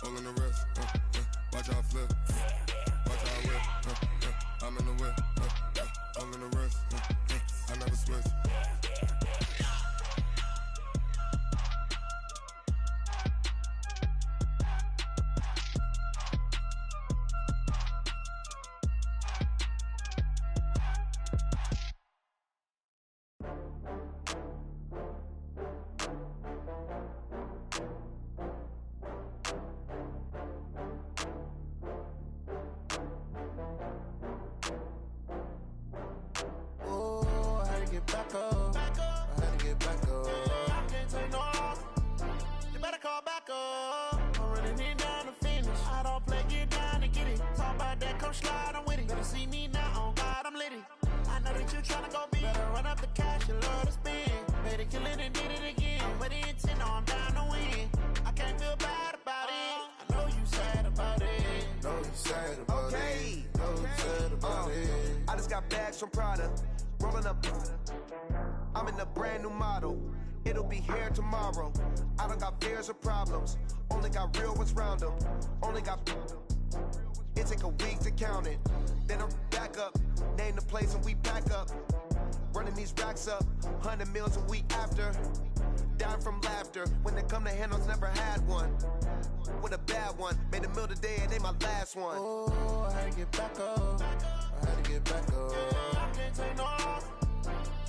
All in the wrist, watch how I flip, watch how I whip, I'm in the whip, all in the wrist, I never switch. From Prada, rolling up. I'm in a brand new model. It'll be here tomorrow. I don't got fears or problems. Only got real ones round them. Only got. It take a week to count it. Then I'm back up. Name the place and we back up. Running these racks up. 100 meals a week after. Dying from laughter. When it come to handles, never had one. With a bad one. Made a meal today and they my last one. Oh, I had to get back up. I had to get back up. I can't take no loss.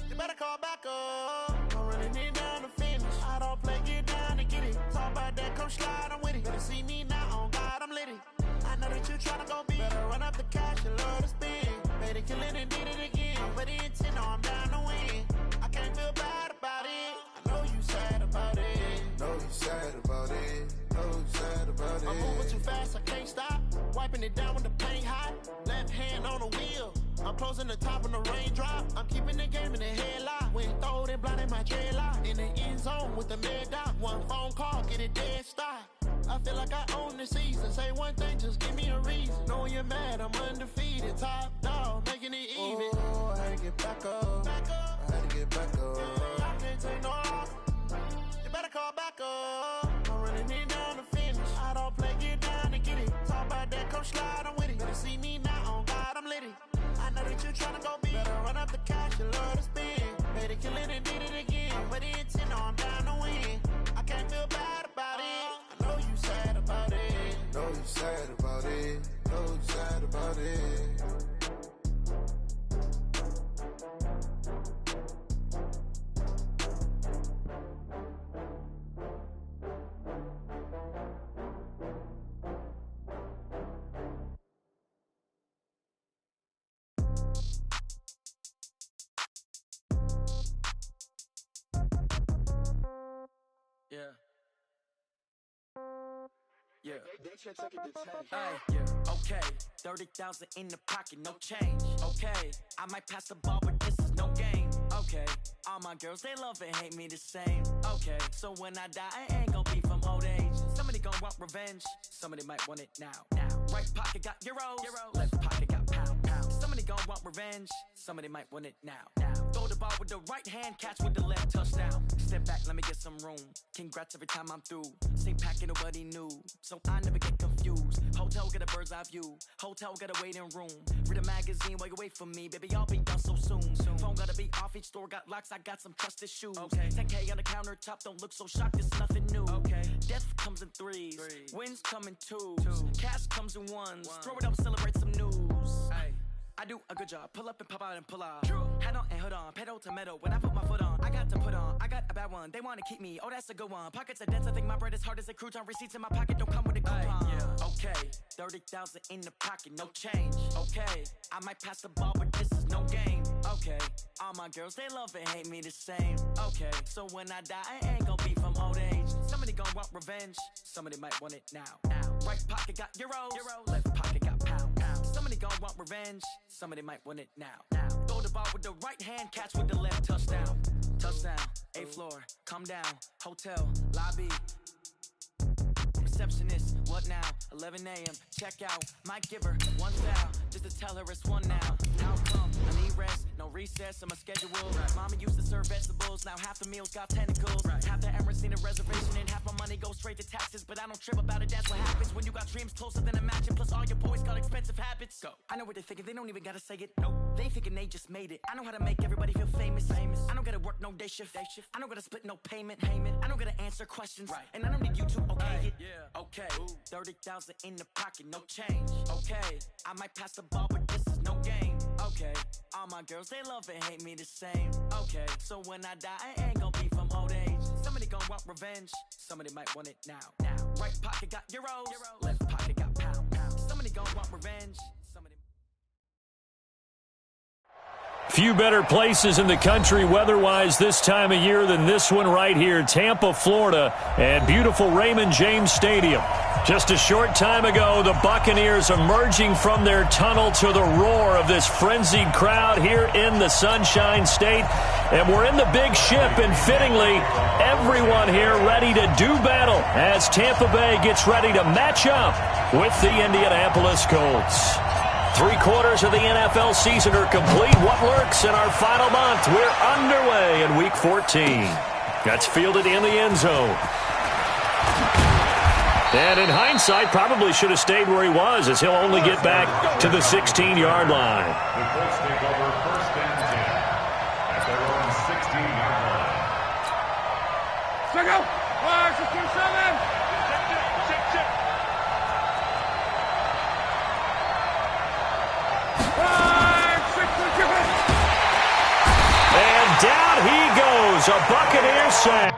You better call back up. I'm running it down to finish. I don't play, get down to get it. Talk about that, come slide, I'm with it. Better see me now, on God, I'm litty. I know that you tryna go big. Better run up the cash, you love to spend. Made it, kill it, and did it again. I'm with the intent, no, I'm down to win. I can't feel bad about it. I know you sad about it. Know you sad about it. Know you sad about it. I'm moving too fast, I can't stop. Wiping it down with the paint hot. Left hand on the wheel. I'm closing the top on the raindrop. I'm keeping the game in the headlock. When throwed and blinded my dreadlock. In the end zone with the mad dot. One phone call, get it dead stop. I feel like I own the season. Say one thing, just give me a reason. Knowing you're mad, I'm undefeated. Top dog, making it even. Oh, I had to get back up. I had to get back up. I can't take no loss. You better call back up. I'm running it down to finish. I don't play, get down to get it. Talk about that, come slide, I'm with it. Better see me now, on God, I'm litty. I know that you tryna go big. Better run up the cash, you love to spend. Made it, kill it, and did it again. I'm with the intent, no, I'm down to win. I can't feel bad about it. I know you sad about it. Know you sad about it. Know you sad about it. Yeah. Yeah. Yeah. Okay. 30,000 in the pocket, no change. Okay. I might pass the ball, but this is no game. Okay. All my girls, they love and hate me the same. Okay. So when I die, I ain't gonna be from old age. Somebody gonna want revenge. Somebody might want it now. Right pocket got euros. Left pocket got pound. Somebody gonna want revenge. Somebody might want it now. Throw the ball with the right hand, catch with the left, touchdown. Step back, let me get some room. Congrats every time I'm through. Same packet, nobody knew, so I never get confused. Hotel got a bird's eye view. Hotel got a waiting room. Read a magazine while you wait for me, baby. I'll be done so soon. Phone gotta be off. Each store got locks. I got some trusted shoes. Okay. 10K on the countertop. Don't look so shocked. It's nothing new. Okay. Death comes in threes. Wins come in twos. Cash comes in ones. Throw it up, celebrate some news. Ay. I do a good job. Pull up and pop out and pull out. True. Head on and hood on. Pedal to metal. When I put my foot on, I got to put on. I got a bad one. They want to keep me. Oh, that's a good one. Pockets are dense. I think my bread is hard as a crouton. Receipts in my pocket don't come with a coupon. Yeah. Okay. 30,000 in the pocket. No change. Okay. I might pass the ball, but this is no game. Okay. All my girls, they love and hate me the same. Okay. So when I die, I ain't gonna be from old age. Somebody gonna want revenge. Somebody might want it now. Right pocket got euros. Left pocket got pound. Somebody gonna want revenge. Somebody might want it now. Throw the ball with the right hand, catch with the left, touchdown. Touchdown, 8th floor, come down, hotel, lobby. Receptionist, what now? 11 a.m., check out. Might give her one style, just to tell her it's one now. How come? I need rest, no recess in my schedule. Mama used to serve vegetables, Now half the meals got tentacles. Half the Emirates need a reservation and half my money goes straight to taxes. But I don't trip about it, that's what happens when you got dreams closer than a mansion. Plus all your boys got expensive habits. Go. I know what they're thinking, they don't even gotta say it. Nope. They thinking they just made it. I know how to make everybody feel famous. I don't gotta work no day shift. I don't gotta split no payment. I don't gotta answer questions. And I don't need you to okay it. Okay. 30,000 in the pocket, no change. Okay. I might pass the ball, but this is no game. Okay. All my girls, they love and hate me the same. Okay. So when I die, I ain't gonna be from old age. Somebody gon' want revenge. Somebody might want it now. Right pocket got euros. Left pocket got pound. Somebody gon' want revenge. Few better places in the country weather-wise this time of year than this one right here, Tampa, Florida, and beautiful Raymond James Stadium. Just a short time ago, the Buccaneers emerging from their tunnel to the roar of this frenzied crowd here in the Sunshine State. And we're in the big ship, and fittingly, everyone here ready to do battle as Tampa Bay gets ready to match up with the Indianapolis Colts. 3/4 of the NFL season are complete. What lurks in our final month? We're underway in Week 14. That's fielded in the end zone. And in hindsight, probably should have stayed where he was, as he'll only get back to the 16-yard line. The Colts take over 1st and 10 at their own 16-yard line. Check out! 5-6-7! And down he goes, a Buccaneer sack.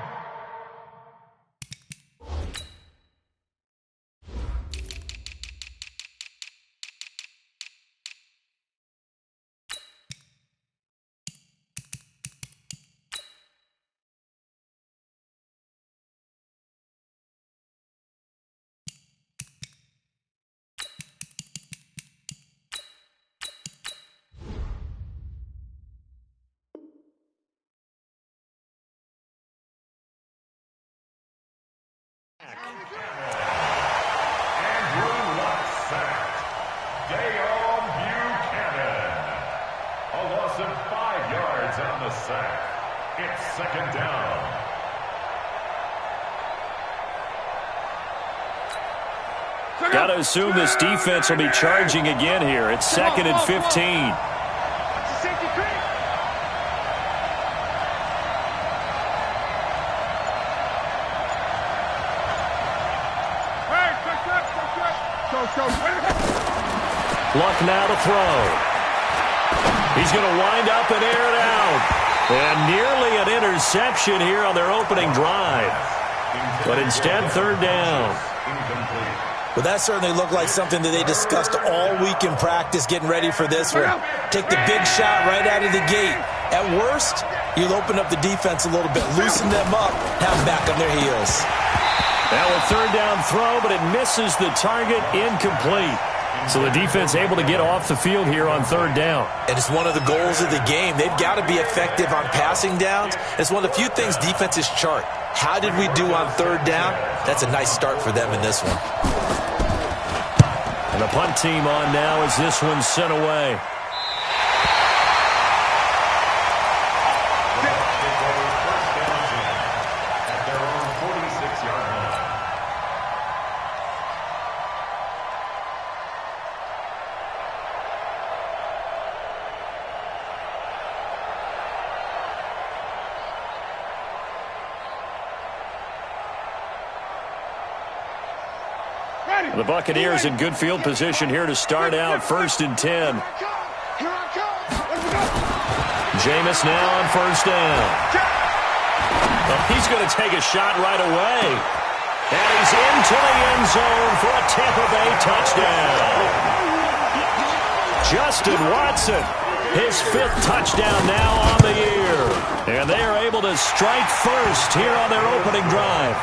On the sack. It's 2nd down. Got to assume this defense will be charging again here. It's 2nd and 15. Luck now to throw. He's going to wind up and air it out. And nearly an interception here on their opening drive. But instead, 3rd down. Well, that certainly looked like something that they discussed all week in practice, getting ready for this one. Take the big shot right out of the gate. At worst, you'll open up the defense a little bit, loosen them up, have them back on their heels. Now a 3rd down throw, but it misses the target, incomplete. So the defense able to get off the field here on 3rd down. And it's one of the goals of the game. They've got to be effective on passing downs. It's one of the few things defenses chart. How did we do on 3rd down? That's a nice start for them in this one. And the punt team on now as this one's sent away. The Buccaneers in good field position here to start out 1st and 10. Jameis now on 1st down. Well, he's going to take a shot right away. And he's into the end zone for a Tampa Bay touchdown. Justin Watson, his 5th touchdown now on the year. And they are able to strike first here on their opening drive.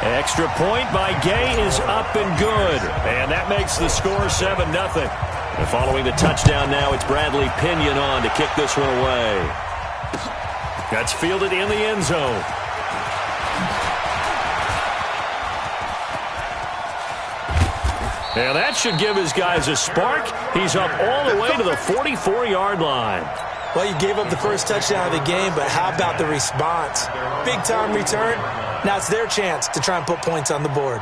Extra point by Gay is up and good. And that makes the score 7-0. And following the touchdown now, it's Bradley Pinion on to kick this one away. That's fielded in the end zone. And that should give his guys a spark. He's up all the way to the 44-yard line. Well, you gave up the first touchdown of the game, but how about the response? Big-time return. Now it's their chance to try and put points on the board.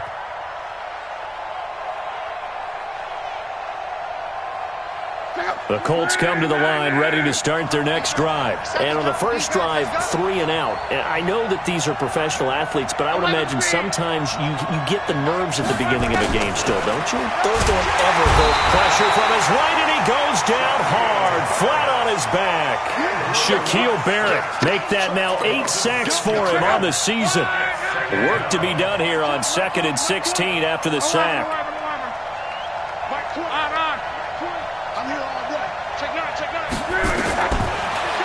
The Colts come to the line ready to start their next drive. And on the first drive, 3 and out. And I know that these are professional athletes, but I would imagine sometimes you get the nerves at the beginning of a game still, don't you? Those don't ever hurt. Pressure from his right, and he goes down hard, flat on his back. Shaquille Barrett make that now 8 sacks for him on the season. Work to be done here on 2nd and 16 after the sack.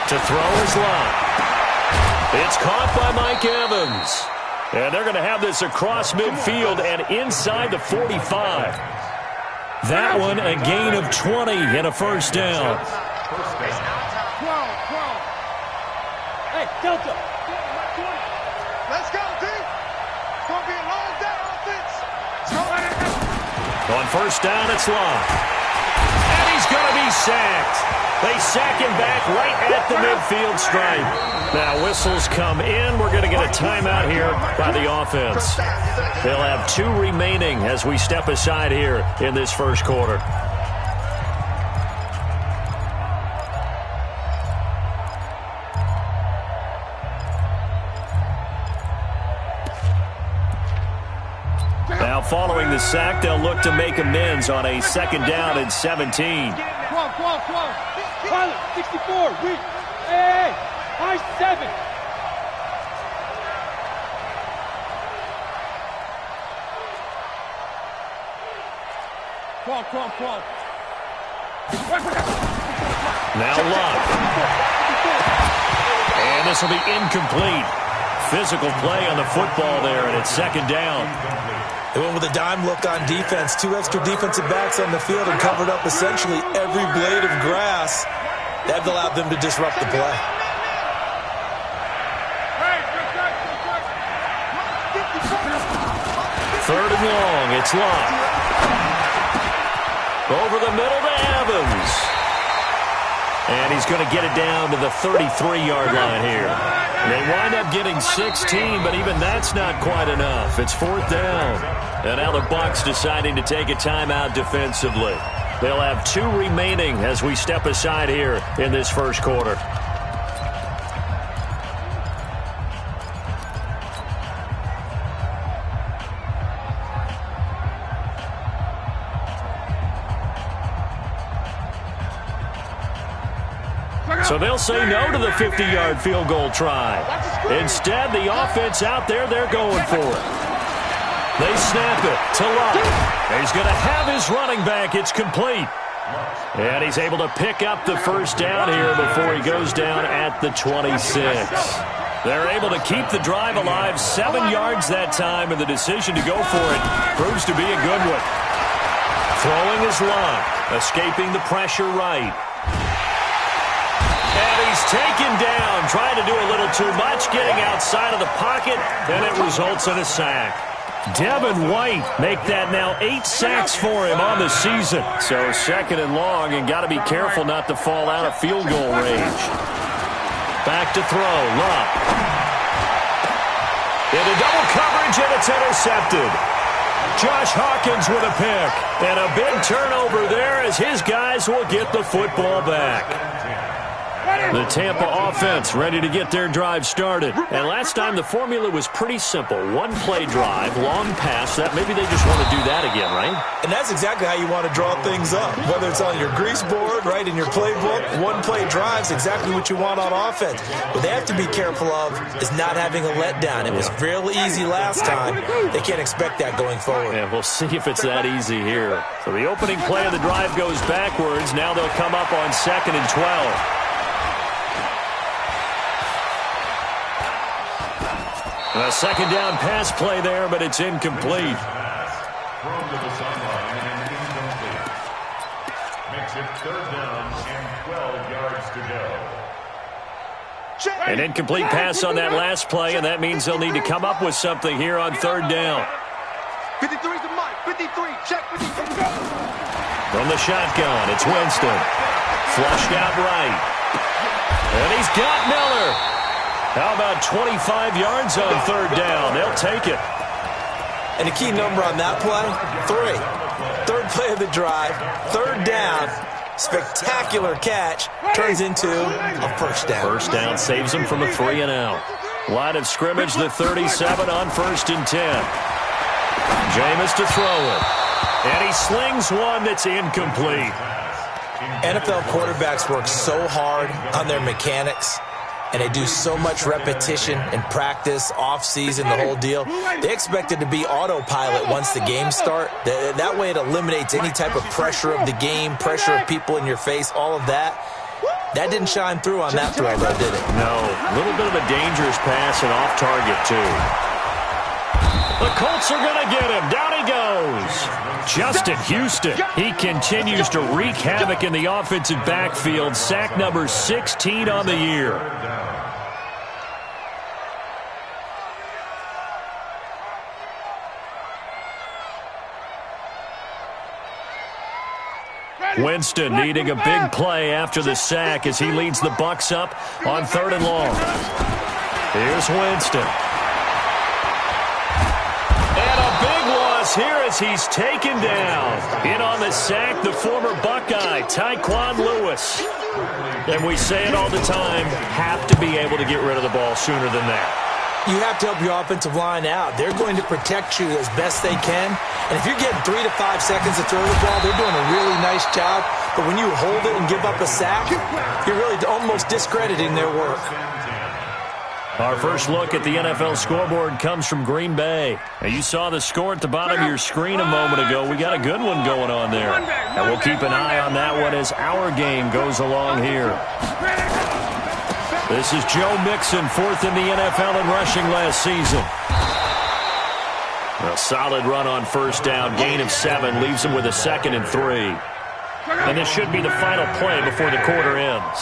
To throw his line. It's caught by Mike Evans. And they're going to have this across midfield and inside the 45. That one a gain of 20 and a first down. Hey, Delta. Let's go, D. It's going to be a long day offense. On first down, it's Locke. And he's going to be sacked. They sack him back right at the midfield stripe. Now whistles come in. We're going to get a timeout here by the offense. They'll have 2 remaining as we step aside here in this first quarter. Now following the sack, they'll look to make amends on a 2nd down and 17. 12. Pilot, 64, weak. Hey, high 7. Crawl. Now Locke. And this will be incomplete. Physical play on the football there, and it's 2nd down. They went with a dime look on defense. 2 extra defensive backs on the field and covered up essentially every blade of grass. That allowed them to disrupt the play. Third and long, it's Locke. Over the middle to Evans. And he's going to get it down to the 33-yard line here. They wind up getting 16, but even that's not quite enough. It's 4th down. And now the Bucs deciding to take a timeout defensively. They'll have 2 remaining as we step aside here in this first quarter. So they'll say no to the 50-yard field goal try. Instead, the offense out there, they're going for it. They snap it to Locke. He's going to have his running back. It's complete. And he's able to pick up the first down here before he goes down at the 26. They're able to keep the drive alive, 7 yards that time, and the decision to go for it proves to be a good one. Throwing is Locke, escaping the pressure right. And he's taken down, trying to do a little too much, getting outside of the pocket, and it results in a sack. Devin White make that now 8 sacks for him on the season. So 2nd and long, and got to be careful not to fall out of field goal range. Back to throw, Locke. Into double coverage, and it's intercepted. Josh Hawkins with a pick, and a big turnover there as his guys will get the football back. The Tampa offense ready to get their drive started. And last time the formula was pretty simple. 1-play drive, long pass. That maybe they just want to do that again, right? And that's exactly how you want to draw things up. Whether it's on your grease board, right, in your playbook, 1-play drive's exactly what you want on offense. What they have to be careful of is not having a letdown. It was real easy last time. They can't expect that going forward. Yeah, we'll see if it's that easy here. So the opening play of the drive goes backwards. Now they'll come up on 2nd and 12. A 2nd down pass play there, but it's incomplete. Thrown to the sideline and incomplete. Makes it 3rd down and 12 yards to go. An incomplete pass on that last play, and that means they'll need to come up with something here on 3rd down. 53's the mic. 53. Check 53. From the shotgun, it's Winston. Flushed out right. And he's got Miller. How about 25 yards on third down? They'll take it. And the key number on that play, 3. Third play of the drive, third down, spectacular catch, turns into a first down. First down saves him from a 3-and-out. Line of scrimmage, the 37 on 1st and 10. Jameis to throw it. And he slings one that's incomplete. NFL quarterbacks work so hard on their mechanics, and they do so much repetition and practice, off-season, the whole deal. They expect it to be autopilot once the games start. That way it eliminates any type of pressure of the game, pressure of people in your face, all of that. That didn't shine through on that throw, though, did it? No. A little bit of a dangerous pass and off target, too. The Colts are going to get him. Down he goes. Justin Houston. He continues to wreak havoc in the offensive backfield. Sack number 16 on the year. Winston needing a big play after the sack as he leads the Bucs up on 3rd and long. Here's Winston. And a big loss here as he's taken down. In on the sack, the former Buckeye, Tyquan Lewis. And we say it all the time, have to be able to get rid of the ball sooner than that. You have to help your offensive line out. They're going to protect you as best they can. And if you're getting 3 to 5 seconds to throw the ball, they're doing a really nice job. But when you hold it and give up a sack, you're really almost discrediting their work. Our first look at the NFL scoreboard comes from Green Bay. Now, you saw the score at the bottom of your screen a moment ago. We got a good one going on there. And we'll keep an eye on that one as our game goes along here. This is Joe Mixon, 4th in the NFL in rushing last season. A solid run on first down. Gain of 7 leaves him with a 2nd and 3. And this should be the final play before the quarter ends.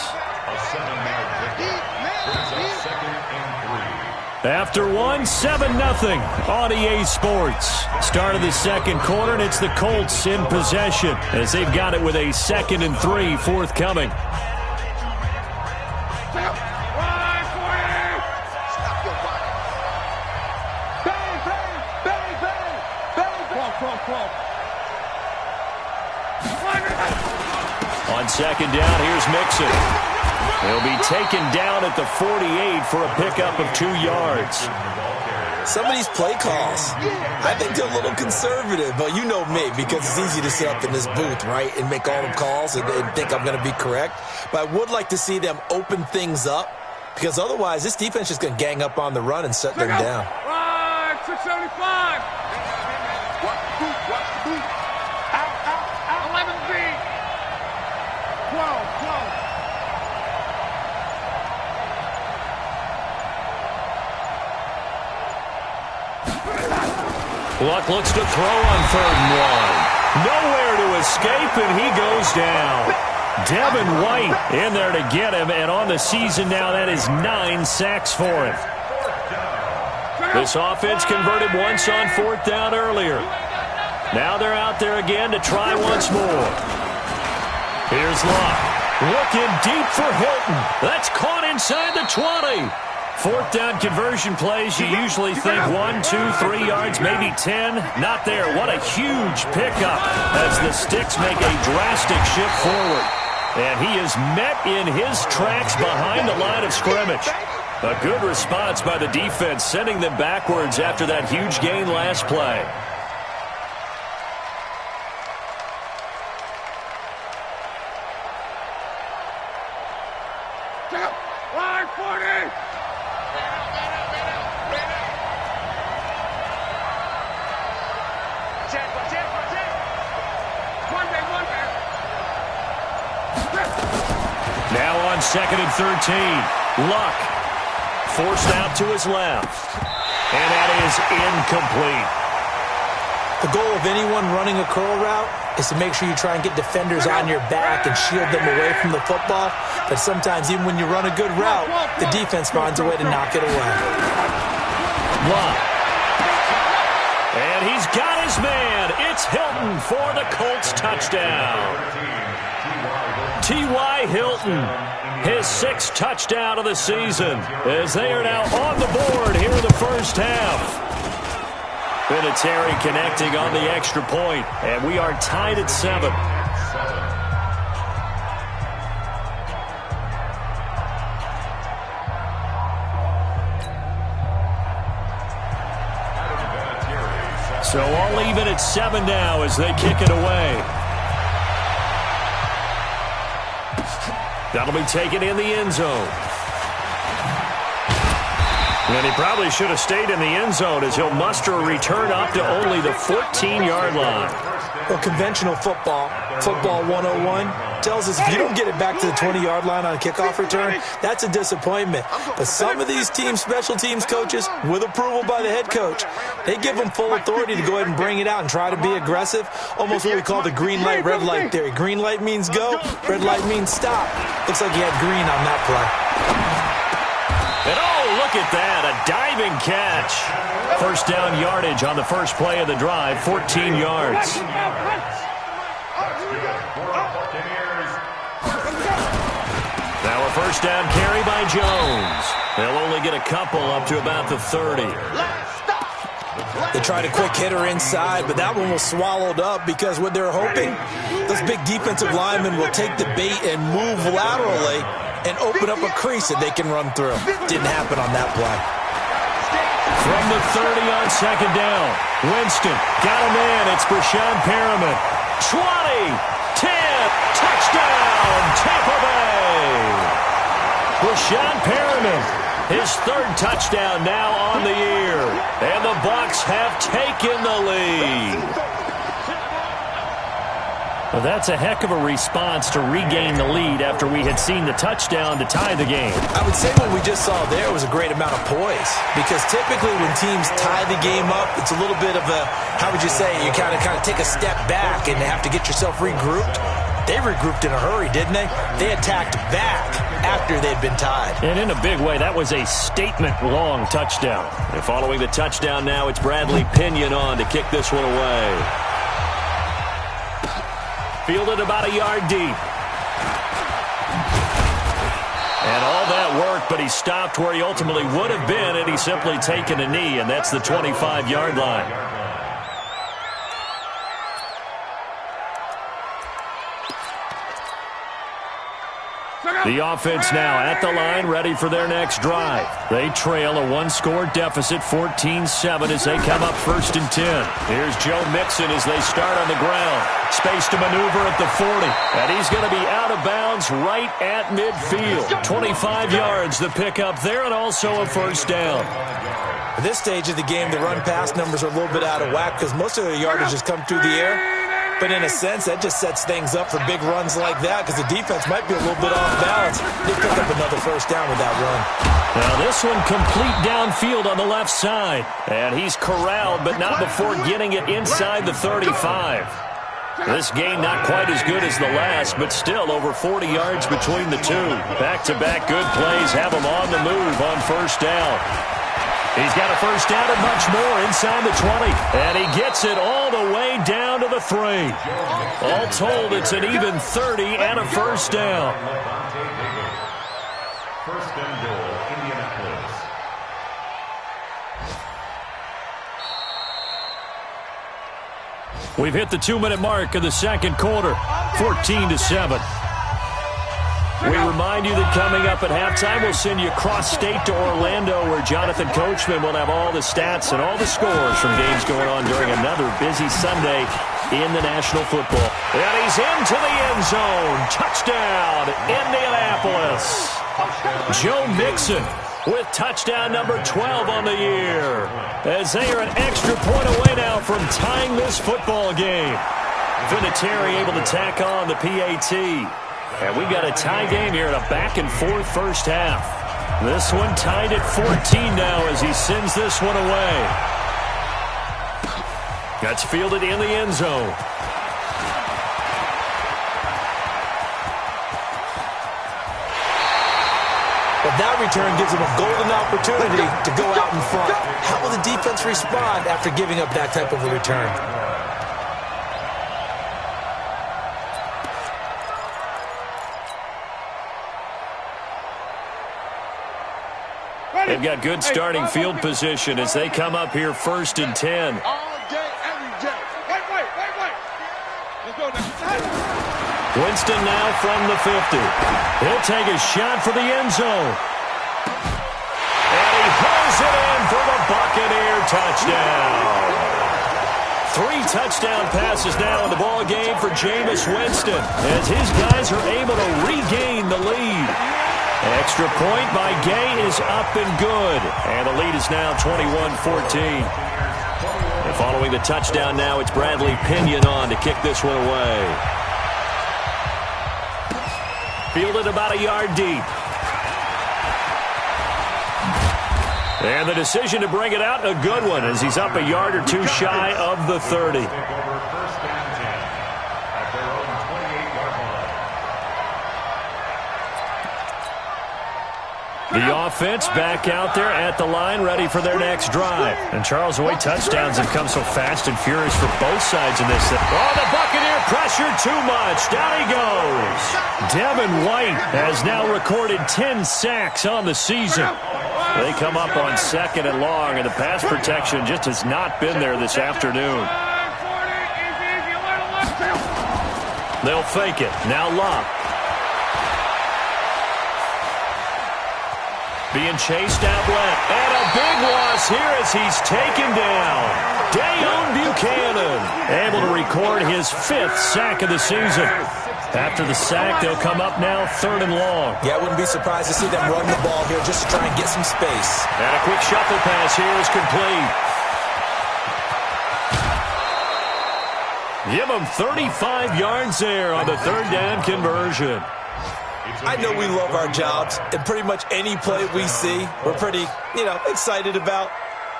After 1, 7-0 on EA Sports. Start of the second quarter, and it's the Colts in possession as they've got it with a 2nd and 3 forthcoming. On second down, here's Mixon. He'll be taken down at the 48 for a pickup of 2 yards. Some of these play calls, I think they're a little conservative, but you know me, because it's easy to sit up in this booth, right, and make all the calls and think I'm going to be correct. But I would like to see them open things up, because otherwise this defense is going to gang up on the run and shut them down. 675. Watch the boot. Out. 11B. 12. Luck looks to throw on 3rd and 1. Nowhere to escape, and he goes down. Devin White in there to get him, and on the season now, that is 9 sacks for him. This offense converted once on 4th down earlier. Now they're out there again to try once more. Here's Luck. Looking deep for Hilton. That's caught inside the 20. 4th down conversion plays, you usually think 1, 2, 3 yards, maybe 10. Not there. What a huge pickup as the Sticks make a drastic shift forward. And he is met in his tracks behind the line of scrimmage. A good response by the defense, sending them backwards after that huge gain last play. Line 40. Now on 2nd and 13. Luck forced out to his left. And that is incomplete. The goal of anyone running a curl route is to make sure you try and get defenders on your back and shield them away from the football. But sometimes even when you run a good route, the defense finds a way to knock it away. Luck. And he's got his man. It's Hilton for the Colts touchdown. T.Y. Hilton, his 6th touchdown of the season, as they are now on the board here in the first half. Vinatieri connecting on the extra point, and we are tied at 7. So all even at 7 now as they kick it away. That'll be taken in the end zone. And he probably should have stayed in the end zone as he'll muster a return up to only the 14-yard line. Well, conventional football 101, tells us if you don't get it back to the 20-yard line on a kickoff return, that's a disappointment. But some of these special teams coaches, with approval by the head coach, they give them full authority to go ahead and bring it out and try to be aggressive, almost what we call the green light, red light theory. Green light means go, red light means stop. Looks like he had green on that play. And oh, look at that, a diving catch. First down yardage on the first play of the drive, 14 yards. Now a first down carry by Jones. They'll only get a couple up to about the 30. They tried a quick hitter inside, but that one was swallowed up because what they're hoping, those big defensive linemen will take the bait and move laterally and open up a crease that they can run through. Didn't happen on that play. From the 30 on second down, Winston got a man. It's Brashon Perriman. 20, 10, touchdown, Tampa Bay. Brashon Perriman, his 3rd touchdown now on the year. And the Bucs have taken the lead. Well, that's a heck of a response to regain the lead after we had seen the touchdown to tie the game. I would say what we just saw there was a great amount of poise, because typically when teams tie the game up, it's a little bit of a, how would you say, you kind of take a step back and have to get yourself regrouped. They regrouped in a hurry, didn't they? They attacked back after they'd been tied. And in a big way, that was a statement-long touchdown. And following the touchdown now, it's Bradley Pinion on to kick this one away. Fielded about a yard deep. And all that work, but he stopped where he ultimately would have been had he simply taken a knee, and that's the 25-yard line. The offense now at the line, ready for their next drive. They trail a 1-score deficit, 14-7, as they come up 1st and 10. Here's Joe Mixon as they start on the ground. Space to maneuver at the 40. And he's going to be out of bounds right at midfield. 25 yards the pickup there, and also a first down. At this stage of the game, the run-pass numbers are a little bit out of whack because most of the yardage has come through the air. But in a sense, that just sets things up for big runs like that because the defense might be a little bit off balance. They pick up another first down with that run. Now this one complete downfield on the left side. And he's corralled, but not before getting it inside the 35. This game not quite as good as the last, but still over 40 yards between the two. Back-to-back good plays have him on the move on first down. He's got a first down and much more inside the 20. And he gets it all the way down to the 3. All told, it's an even 30 and a first down. First and goal, Indianapolis. We've hit the 2-minute mark of the second quarter, 14-7. We remind you that coming up at halftime, we'll send you cross-state to Orlando, where Jonathan Coachman will have all the stats and all the scores from games going on during another busy Sunday in the National Football. And he's into the end zone. Touchdown, Indianapolis. Joe Mixon with touchdown number 12 on the year, as they are an extra point away now from tying this football game. Vinatieri able to tack on the PAT. And we got a tie game here in a back-and-forth first half. This one tied at 14 now as he sends this one away. That's fielded in the end zone. But that return gives him a golden opportunity to go out in front. How will the defense respond after giving up that type of a return? they've got good starting field position as they come up here 1st and 10. All day, every day. Wait. Let's go now. Winston now from the 50. He'll take a shot for the end zone. And he pulls it in for the Buccaneer touchdown. 3 touchdown passes now in the ball game for Jameis Winston as his guys are able to regain the lead. Extra point by Gay is up and good. And the lead is now 21-14. And following the touchdown now, it's Bradley Pinion on to kick this one away. Fielded about a yard deep. And the decision to bring it out, a good one, as he's up a yard or 2 shy of the 30. The offense back out there at the line, ready for their next drive. And Charles, the way touchdowns have come so fast and furious for both sides in this. Oh, the Buccaneer pressure too much. Down he goes. Devin White has now recorded 10 sacks on the season. They come up on 2nd and long, and the pass protection just has not been there this afternoon. They'll fake it. Now Locke. Being chased out left. And a big loss here as he's taken down. Dayon Buchanan able to record his 5th sack of the season. After the sack, they'll come up now 3rd and long. Yeah, I wouldn't be surprised to see them run the ball here just to try and get some space. And a quick shuffle pass here is complete. Give them 35 yards there on the 3rd down conversion. I know we love our jobs, and pretty much any play we see, we're pretty, excited about.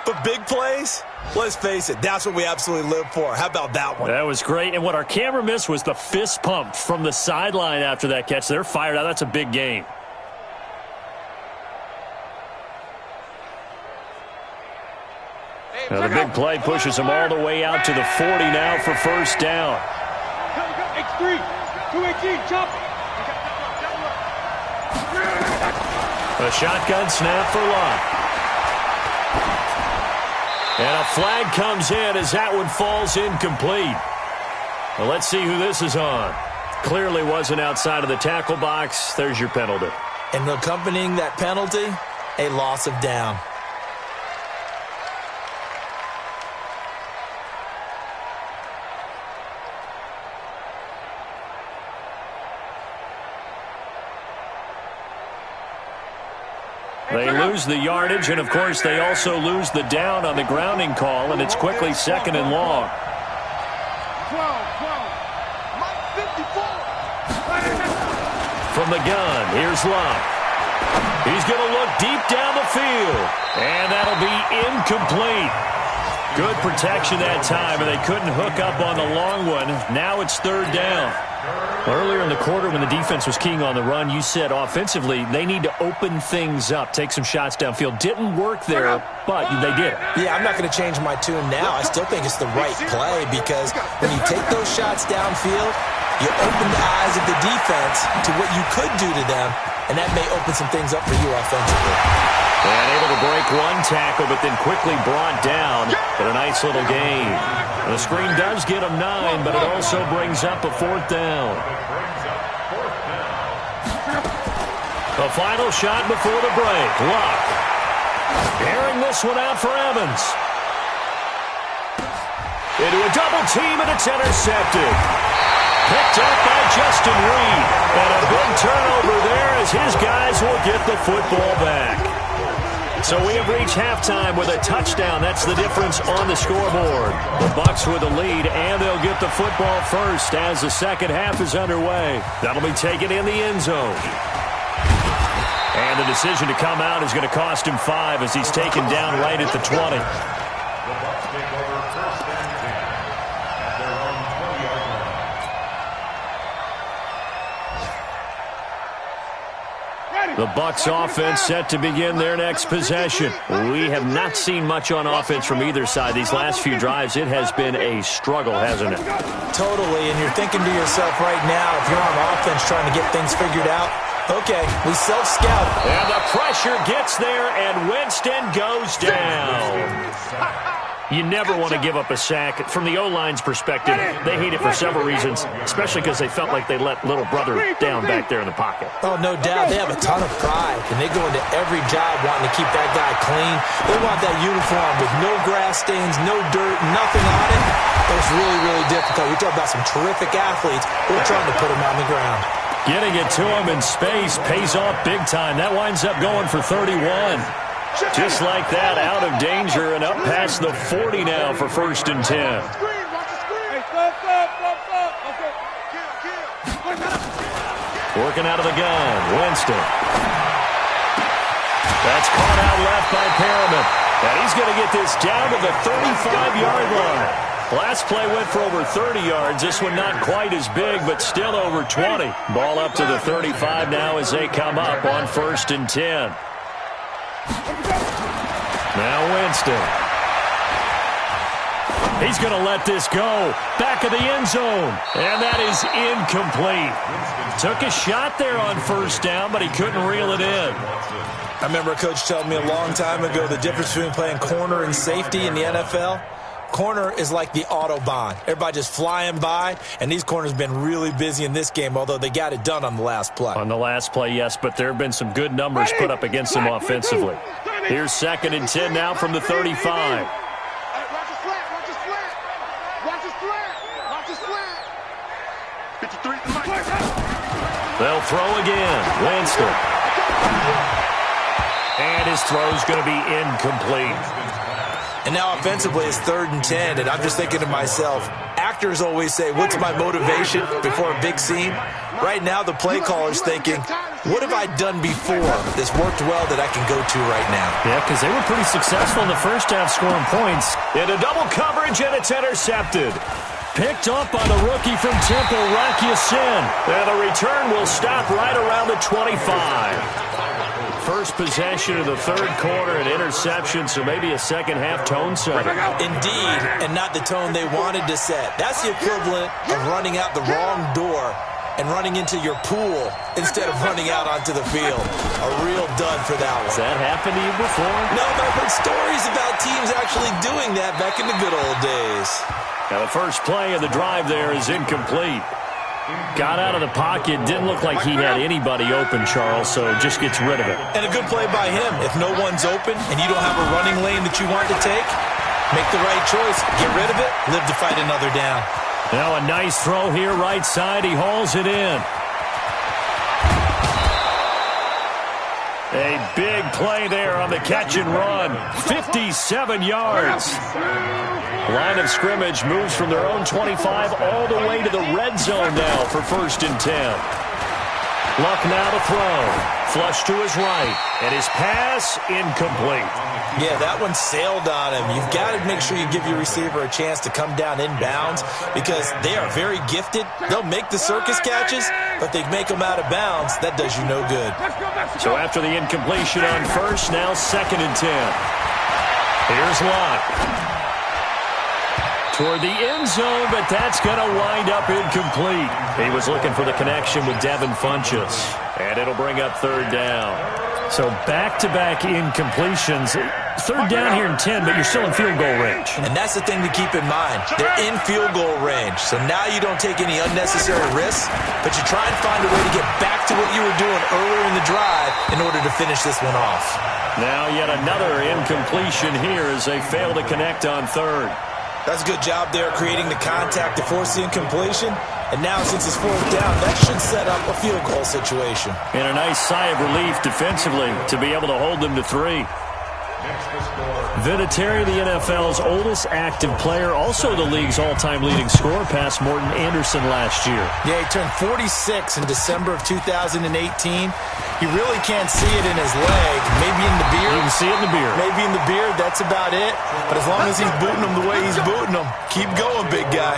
But big plays, let's face it, that's what we absolutely live for. How about that one? That was great. And what our camera missed was the fist pump from the sideline after that catch. They're fired out. That's a big game. Now the big play pushes them all the way out to the 40 now for 1st down. X3, 218, jump. A shotgun snap for Locke. And a flag comes in as that one falls incomplete. Well, let's see who this is on. Clearly wasn't outside of the tackle box. There's your penalty. And accompanying that penalty, a loss of down. They lose the yardage, and, of course, they also lose the down on the grounding call, and it's quickly 2nd and long. 12. From the gun, here's Locke. He's going to look deep down the field, and that'll be incomplete. Good protection that time, and they couldn't hook up on the long one. Now it's 3rd down. Earlier in the quarter when the defense was keying on the run, you said offensively they need to open things up, take some shots downfield. Didn't work there, but they did. Yeah, I'm not going to change my tune now. I still think it's the right play because when you take those shots downfield, you open the eyes of the defense to what you could do to them, and that may open some things up for you offensively. And able to break one tackle, but then quickly brought down. But a nice little gain. The screen does get him 9, but it also brings up a 4th down. The final shot before the break. Locke. Airing this one out for Evans. Into a double team, and it's intercepted. Picked up by Justin Reed. And a big turnover there as his guys will get the football back. So we have reached halftime with a touchdown. That's the difference on the scoreboard. The Bucs with the lead, and they'll get the football first as the second half is underway. That'll be taken in the end zone. And the decision to come out is going to cost him 5 as he's taken down right at the 20. The Bucs offense set to begin their next possession. We have not seen much on offense from either side. These last few drives, it has been a struggle, hasn't it? Totally, and you're thinking to yourself right now, if you're on offense trying to get things figured out, Okay, we self-scout. And the pressure gets there, and Winston goes down. You never want to give up a sack. From the O-line's perspective, they hate it for several reasons, especially because they felt like they let little brother down back there in the pocket. Oh, no doubt. They have a ton of pride, and they go into every job wanting to keep that guy clean. They want that uniform with no grass stains, no dirt, nothing on it. But it's really, really difficult. We talk about some terrific athletes. We're trying to put them on the ground. Getting it to him in space pays off big time. That winds up going for 31. Just like that, out of danger and up past the 40 now for 1st and 10. Working out of the gun, Winston. That's caught out left by Perriman. And he's going to get this down to the 35-yard line. Last play went for over 30 yards. This one not quite as big, but still over 20. Ball up to the 35 now as they come up on 1st and 10. Now Winston. He's going to let this go. Back of the end zone. And that is incomplete. Took a shot there on 1st down, but he couldn't reel it in. I remember a coach telling me a long time ago the difference between playing corner and safety in the NFL. Corner is like the Autobahn. Everybody just flying by, and these corners have been really busy in this game, although they got it done on the last play. On the last play, yes, but there have been some good numbers put up against them offensively. Here's 2nd and 10 now from the 35. They'll throw again. Winston. And his throw's going to be incomplete. And now offensively it's 3rd and 10, and I'm just thinking to myself, actors always say, what's my motivation before a big scene? Right now the play caller's thinking, what have I done before that's worked well that I can go to right now? Yeah, because they were pretty successful in the first half scoring points. Into double coverage, and it's intercepted. Picked up by the rookie from Temple, Rocky Sin. And the return will stop right around the 25. First possession of the 3rd quarter, an interception, so maybe a second-half tone setter. Indeed, and not the tone they wanted to set. That's the equivalent of running out the wrong door and running into your pool instead of running out onto the field. A real dud for that one. Has that happened to you before? No, but I've heard stories about teams actually doing that back in the good old days. Now the first play of the drive there is incomplete. Got out of the pocket, didn't look like he had anybody open, Charles, so just gets rid of it. And a good play by him. If no one's open and you don't have a running lane that you want to take, make the right choice, get rid of it, live to fight another down. Now a nice throw here, right side, he hauls it in. A big play there on the catch and run, 57 yards. Line of scrimmage moves from their own 25 all the way to the red zone now for 1st and 10. Luck now to throw. Flush to his right. And his pass incomplete. Yeah, that one sailed on him. You've got to make sure you give your receiver a chance to come down inbounds because they are very gifted. They'll make the circus catches, but they make them out of bounds. That does you no good. So after the incompletion on 1st, now 2nd and 10. Here's Luck. Toward the end zone, but that's going to wind up incomplete. He was looking for the connection with Devin Funchess, and it'll bring up 3rd down. So back-to-back incompletions. 3rd down here in 10, but you're still in field goal range. And that's the thing to keep in mind. They're in field goal range, so now you don't take any unnecessary risks, but you try and find a way to get back to what you were doing earlier in the drive in order to finish this one off. Now yet another incompletion here as they fail to connect on 3rd. That's a good job there creating the contact to force the incompletion. And now since it's 4th down, that should set up a field goal situation. And a nice sigh of relief defensively to be able to hold them to 3. Vinatieri, the NFL's oldest active player, also the league's all-time leading scorer, past Morton Anderson last year. Yeah, he turned 46 in December of 2018. You really can't see it in his leg. Maybe in the beard. You can see it in the beard. Maybe in the beard, that's about it. But as long as he's booting them the way he's booting them, keep going, big guy.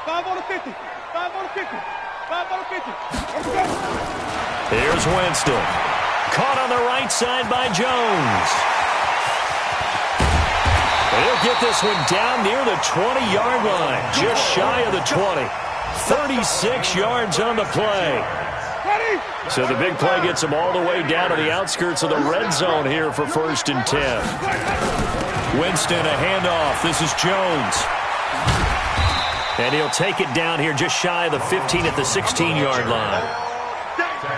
5 on the 50. 5 on the 50. 5 on the 50. Let's go. Here's Winston. Caught on the right side by Jones. He'll get this one down near the 20-yard line, just shy of the 20. 36 yards on the play. So the big play gets him all the way down to the outskirts of the red zone here for 1st and 10. Winston, a handoff. This is Jones. And he'll take it down here just shy of the 15 at the 16-yard line.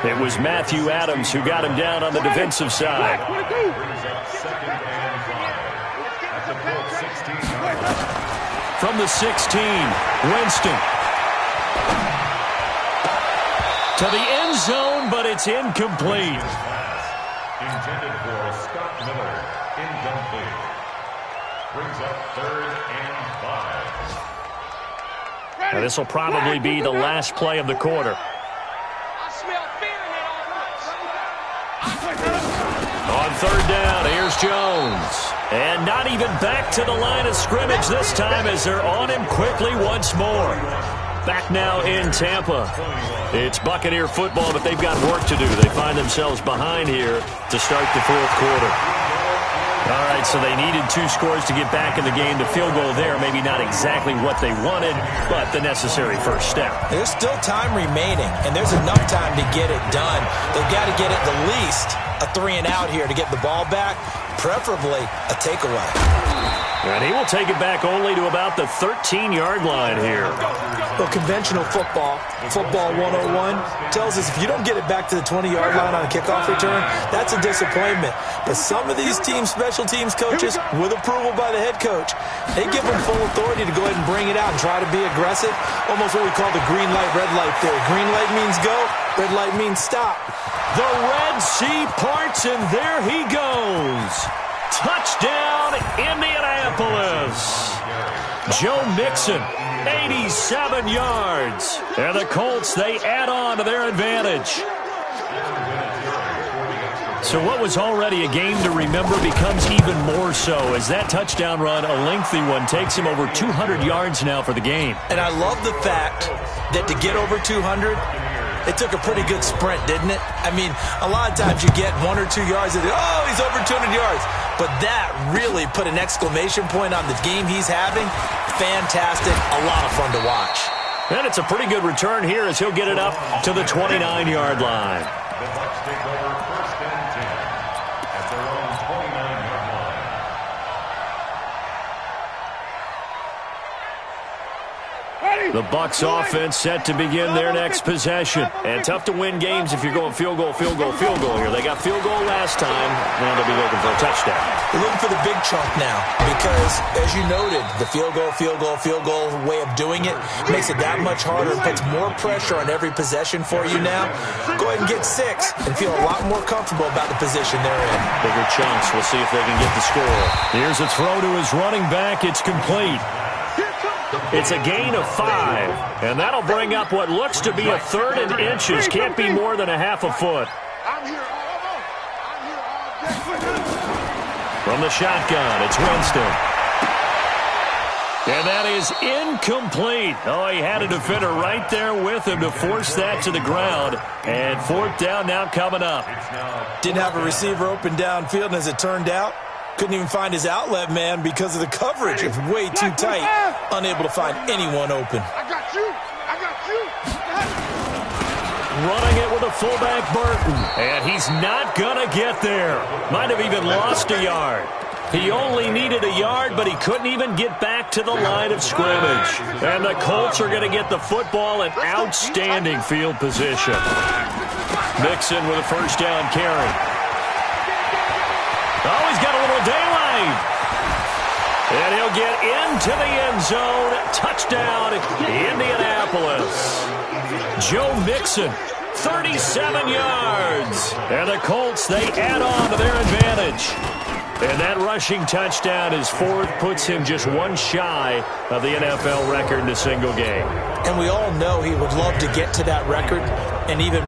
It was Matthew Adams who got him down on the defensive side. From the 16, Winston. To the end zone, but it's incomplete. Intended for Scott Miller. Incomplete. Brings up 3rd and 5. Now, this will probably be the last play of the quarter. On 3rd down, here's Jones. And not even back to the line of scrimmage this time as they're on him quickly once more. Back now in Tampa. It's Buccaneer football, but they've got work to do. They find themselves behind here to start the 4th quarter. All right, so they needed 2 scores to get back in the game. The field goal there, maybe not exactly what they wanted, but the necessary first step. There's still time remaining, and there's enough time to get it done. They've got to get at the least a 3-and-out here to get the ball back, preferably a takeaway. And he will take it back only to about the 13-yard line here. Well, conventional football 101, tells us if you don't get it back to the 20-yard line on a kickoff return, that's a disappointment. But some of these special teams coaches, with approval by the head coach, they give them full authority to go ahead and bring it out and try to be aggressive. Almost what we call the green light, red light theory. Green light means go, red light means stop. The Red Sea parts, and there he goes. Touchdown, Indianapolis. Joe Mixon, 87 yards. And the Colts, they add on to their advantage. So what was already a game to remember becomes even more so as that touchdown run, a lengthy one, takes him over 200 yards now for the game. And I love the fact that to get over 200, it took a pretty good sprint, didn't it? I mean, a lot of times you get 1 or 2 yards and oh, he's over 200 yards. But that really put an exclamation point on the game he's having. Fantastic. A lot of fun to watch. And it's a pretty good return here as he'll get it up to the 29-yard line. The Bucs take over 1st and 10 at their own 29-yard line. The Bucs offense set to begin their next possession. And tough to win games if you're going field goal here. They got field goal last time. Now they'll be looking for a touchdown. They're looking for the big chunk now because, as you noted, the field goal way of doing it makes it that much harder and puts more pressure on every possession for you now. Go ahead and get 6 and feel a lot more comfortable about the position they're in. Bigger chunks. We'll see if they can get the score. Here's a throw to his running back. It's complete. It's a gain of 5, and that'll bring up what looks to be a 3rd and inches. Can't be more than a half a foot. From the shotgun, it's Winston. And that is incomplete. Oh, he had a defender right there with him to force that to the ground. And 4th down now coming up. Didn't have a receiver open downfield, and as it turned out, couldn't even find his outlet man because of the coverage. It's way too tight. Unable to find anyone open. I got you. Running it with a fullback, Burton. And he's not going to get there. Might have even lost a yard. He only needed a yard, but he couldn't even get back to the line of scrimmage. And the Colts are going to get the football in outstanding field position. Mixon with a 1st down carry. Oh, he's got a little daylight. And he'll get into the end zone. Touchdown, Indianapolis. Joe Mixon, 37 yards. And the Colts, they add on to their advantage. And that rushing touchdown is 4th, puts him just 1 shy of the NFL record in a single game. And we all know he would love to get to that record and even